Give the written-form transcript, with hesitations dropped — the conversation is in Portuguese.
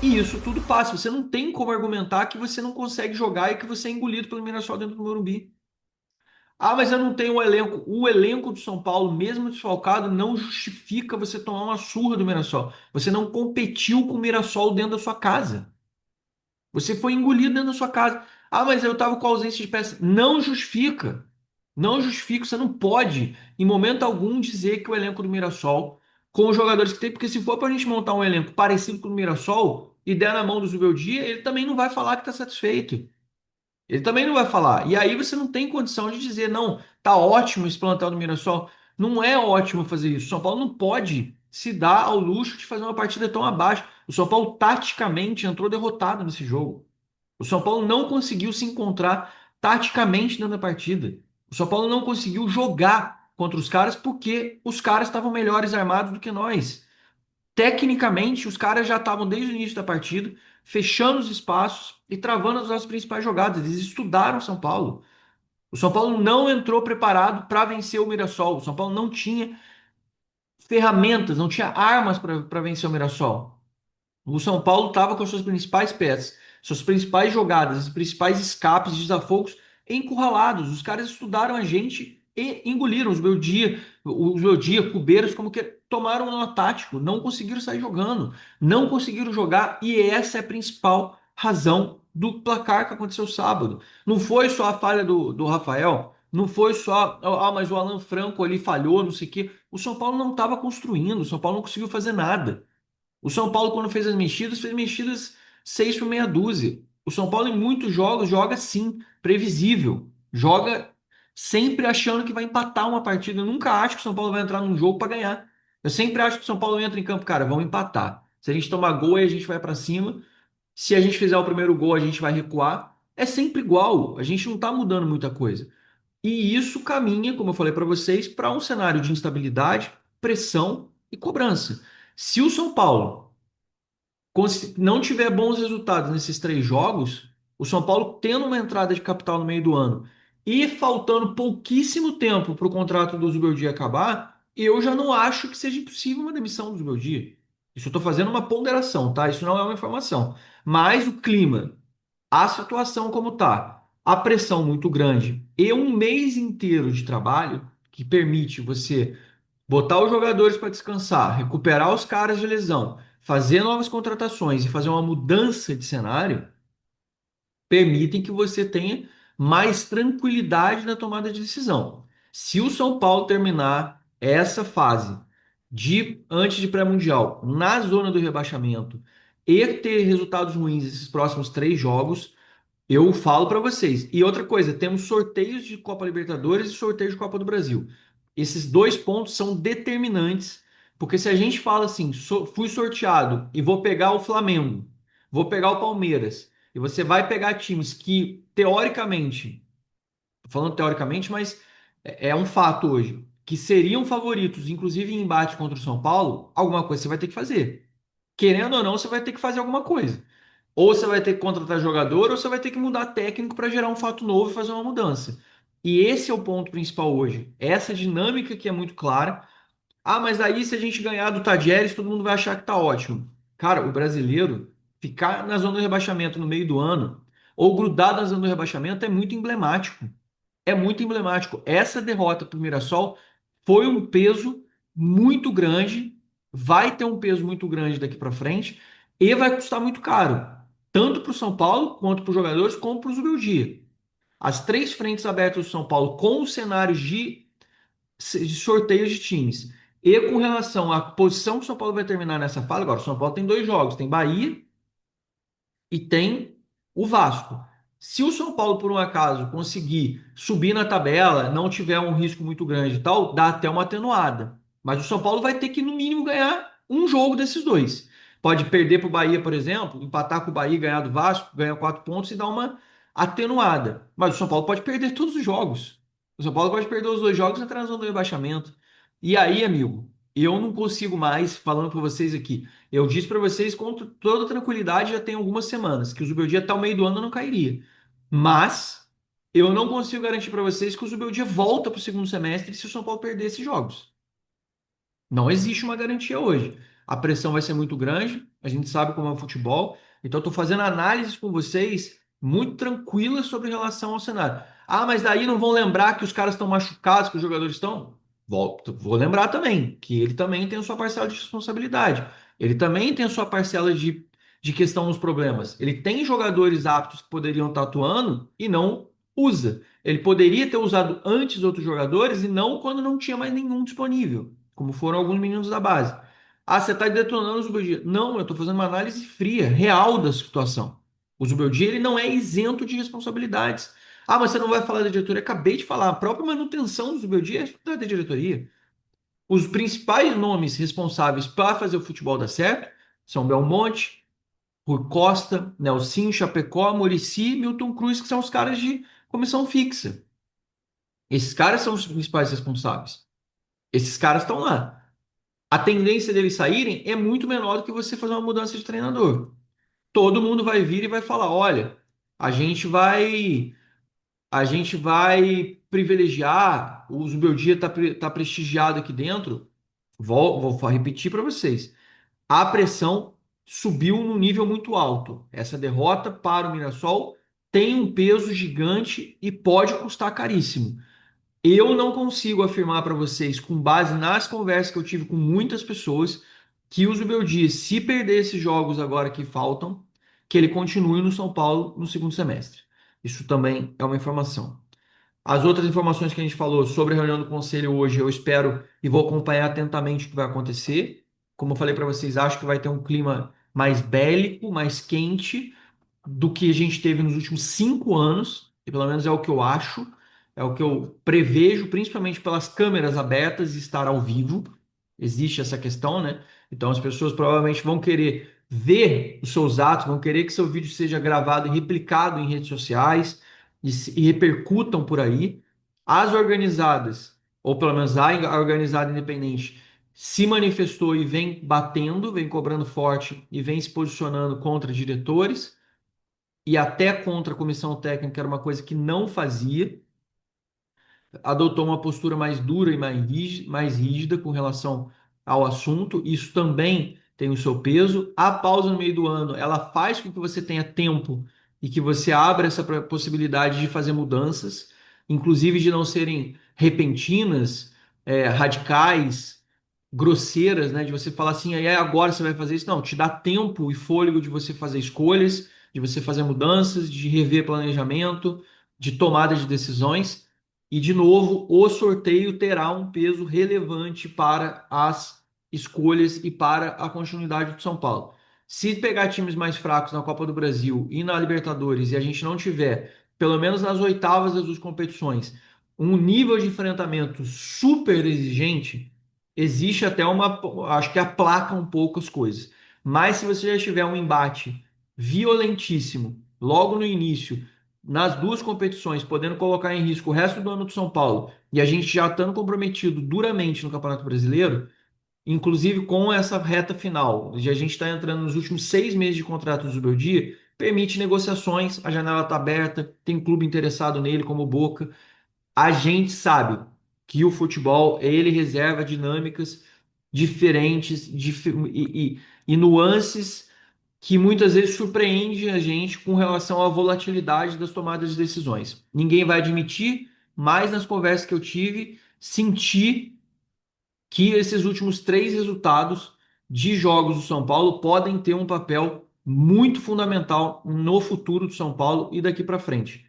E isso tudo passa. Você não tem como argumentar que você não consegue jogar e que você é engolido pelo Mirassol dentro do Morumbi. Ah, mas eu não tenho o elenco. O elenco do São Paulo, mesmo desfalcado, não justifica você tomar uma surra do Mirassol. Você não competiu com o Mirassol dentro da sua casa. Você foi engolido dentro da sua casa. Ah, mas eu estava com ausência de peças. Não justifica. Não justifica. Você não pode, em momento algum, dizer que o elenco do Mirassol, com os jogadores que tem, porque se for para a gente montar um elenco parecido com o do Mirassol e der na mão do Zubeldia, ele também não vai falar que está satisfeito. Ele também não vai falar. E aí você não tem condição de dizer, não, tá ótimo esse plantel do Mirassol. Não é ótimo fazer isso. O São Paulo não pode se dar ao luxo de fazer uma partida tão abaixo. O São Paulo taticamente entrou derrotado nesse jogo. O São Paulo não conseguiu se encontrar taticamente dentro da partida. O São Paulo não conseguiu jogar contra os caras porque os caras estavam melhores armados do que nós. Tecnicamente, os caras já estavam desde o início da partida fechando os espaços e travando as nossas principais jogadas. Eles estudaram o São Paulo. O São Paulo não entrou preparado para vencer o Mirassol. O São Paulo não tinha ferramentas, não tinha armas para vencer o Mirassol. O São Paulo estava com as suas principais peças, suas principais jogadas, os principais escapes, desafogos encurralados. Os caras estudaram a gente e engoliram os meu dia, Cubeiros, como que tomaram um nó tático, não conseguiram sair jogando, não conseguiram jogar, e essa é a principal razão do placar que aconteceu sábado. Não foi só a falha do Rafael, não foi só, mas o Alan Franco ali falhou, não sei o quê. O São Paulo não estava construindo, o São Paulo não conseguiu fazer nada. O São Paulo, quando fez mexidas 6 por meia dúzia. O São Paulo, em muitos jogos, joga sim, previsível. Joga sempre achando que vai empatar uma partida. Eu nunca acho que o São Paulo vai entrar num jogo para ganhar. Eu sempre acho que o São Paulo entra em campo, cara, vamos empatar. Se a gente tomar gol, aí a gente vai para cima. Se a gente fizer o primeiro gol, a gente vai recuar. É sempre igual. A gente não tá mudando muita coisa. E isso caminha, como eu falei para vocês, para um cenário de instabilidade, pressão e cobrança. Se o São Paulo não tiver bons resultados nesses 3 jogos, o São Paulo tendo uma entrada de capital no meio do ano e faltando pouquíssimo tempo para o contrato do Zubeldia acabar, eu já não acho que seja impossível uma demissão do Zubeldia. Isso eu estou fazendo uma ponderação, tá? Isso não é uma informação. Mas o clima, a situação como tá, a pressão muito grande e um mês inteiro de trabalho que permite você botar os jogadores para descansar, recuperar os caras de lesão, fazer novas contratações e fazer uma mudança de cenário, permitem que você tenha mais tranquilidade na tomada de decisão. Se o São Paulo terminar essa fase de antes de pré-mundial na zona do rebaixamento e ter resultados ruins esses próximos 3 jogos, eu falo para vocês. E outra coisa, temos sorteios de Copa Libertadores e sorteio de Copa do Brasil. Esses 2 pontos são determinantes, porque se a gente fala assim, fui sorteado e vou pegar o Flamengo, vou pegar o Palmeiras, e você vai pegar times que, teoricamente, tô falando teoricamente, mas é um fato hoje, que seriam favoritos, inclusive em embate contra o São Paulo, alguma coisa você vai ter que fazer. Querendo ou não, você vai ter que fazer alguma coisa. Ou você vai ter que contratar jogador, ou você vai ter que mudar técnico para gerar um fato novo e fazer uma mudança. E esse é o ponto principal hoje. Essa dinâmica que é muito clara. Ah, mas aí se a gente ganhar do Tadieres, todo mundo vai achar que tá ótimo. Cara, o brasileiro ficar na zona do rebaixamento no meio do ano, ou grudado na zona do rebaixamento, é muito emblemático. É muito emblemático. Essa derrota para o Mirassol foi um peso muito grande, vai ter um peso muito grande daqui para frente e vai custar muito caro, tanto para o São Paulo, quanto para os jogadores, como para o Zubeldia. As 3 frentes abertas do São Paulo, com os cenários de sorteios de times e com relação à posição que o São Paulo vai terminar nessa fase, agora o São Paulo tem 2 jogos, tem Bahia e tem o Vasco. Se o São Paulo, por um acaso, conseguir subir na tabela, não tiver um risco muito grande e tal, dá até uma atenuada. Mas o São Paulo vai ter que, no mínimo, ganhar um jogo desses dois. Pode perder para o Bahia, por exemplo, empatar com o Bahia, ganhar do Vasco, ganhar 4 pontos e dar uma atenuada. Mas o São Paulo pode perder todos os jogos. O São Paulo pode perder os 2 jogos e entrar na zona do rebaixamento. E aí, amigo, eu não consigo mais, falando para vocês aqui, eu disse para vocês com toda tranquilidade já tem algumas semanas que o Zubeldia até o meio do ano não cairia. Mas eu não consigo garantir para vocês que o Zubeldia volta para o segundo semestre se o São Paulo perder esses jogos. Não existe uma garantia hoje. a pressão vai ser muito grande, a gente sabe como é o futebol, então estou fazendo análises com vocês muito tranquilas sobre relação ao cenário. Ah, mas daí não vão lembrar que os caras estão machucados, que os jogadores estão? Volto, vou lembrar também que ele também tem a sua parcela de responsabilidade. Ele também tem a sua parcela de questão nos problemas. Ele tem jogadores aptos que poderiam estar atuando e não usa. Ele poderia ter usado antes outros jogadores e não quando não tinha mais nenhum disponível, como foram alguns meninos da base. Ah, você está detonando o Zubeldia. Não, eu estou fazendo uma análise fria, real da situação. O Zubeldia, ele não é isento de responsabilidades. Ah, mas você não vai falar da diretoria? Acabei de falar, a própria manutenção do Zubeldia é da diretoria. Os principais nomes responsáveis para fazer o futebol dar certo são Belmonte, Rui Costa, Nelsinho, Chapecó, Muricy, Milton Cruz, que são os caras de comissão fixa. Esses caras são os principais responsáveis. Esses caras estão lá. A tendência deles saírem é muito menor do que você fazer uma mudança de treinador. Todo mundo vai vir e vai falar: olha, a gente vai, a gente vai privilegiar, o Zubeldia tá prestigiado aqui dentro. Vou repetir para vocês. A pressão subiu num nível muito alto. Essa derrota para o Mirassol tem um peso gigante e pode custar caríssimo. Eu não consigo afirmar para vocês, com base nas conversas que eu tive com muitas pessoas, que o Zubeldia, se perder esses jogos agora que faltam, que ele continue no São Paulo no segundo semestre. Isso também é uma informação. As outras informações que a gente falou sobre a reunião do conselho hoje, eu espero e vou acompanhar atentamente o que vai acontecer. Como eu falei para vocês, acho que vai ter um clima mais bélico, mais quente do que a gente teve nos últimos 5 anos, e pelo menos é o que eu acho, é o que eu prevejo, principalmente pelas câmeras abertas e estar ao vivo. Existe essa questão, né? Então as pessoas provavelmente vão querer ver os seus atos, vão querer que seu vídeo seja gravado e replicado em redes sociais e repercutam por aí. As organizadas, ou pelo menos a organizada independente, se manifestou e vem batendo, vem cobrando forte e vem se posicionando contra diretores e até contra a comissão técnica, era uma coisa que não fazia, adotou uma postura mais dura e mais rígida com relação ao assunto. Isso também tem o seu peso. A pausa no meio do ano, ela faz com que você tenha tempo e que você abra essa possibilidade de fazer mudanças, inclusive de não serem repentinas, radicais, grosseiras, né? De você falar assim, aí agora você vai fazer isso. Não, te dá tempo e fôlego de você fazer escolhas, de você fazer mudanças, de rever planejamento, de tomada de decisões. E, de novo, o sorteio terá um peso relevante para as escolhas e para a continuidade do São Paulo. Se pegar times mais fracos na Copa do Brasil e na Libertadores e a gente não tiver, pelo menos nas oitavas das duas competições, um nível de enfrentamento super exigente, existe até uma. Acho que aplaca um pouco as coisas. Mas se você já tiver um embate violentíssimo logo no início nas duas competições, podendo colocar em risco o resto do ano do São Paulo, e a gente já estando comprometido duramente no Campeonato Brasileiro, inclusive com essa reta final, a gente está entrando nos últimos 6 meses de contrato do Zubeldia, permite negociações, a janela está aberta, tem clube interessado nele, como o Boca. A gente sabe que o futebol, ele reserva dinâmicas diferentes e nuances que muitas vezes surpreende a gente com relação à volatilidade das tomadas de decisões. Ninguém vai admitir, mas nas conversas que eu tive, senti que esses últimos 3 resultados de jogos do São Paulo podem ter um papel muito fundamental no futuro do São Paulo e daqui para frente.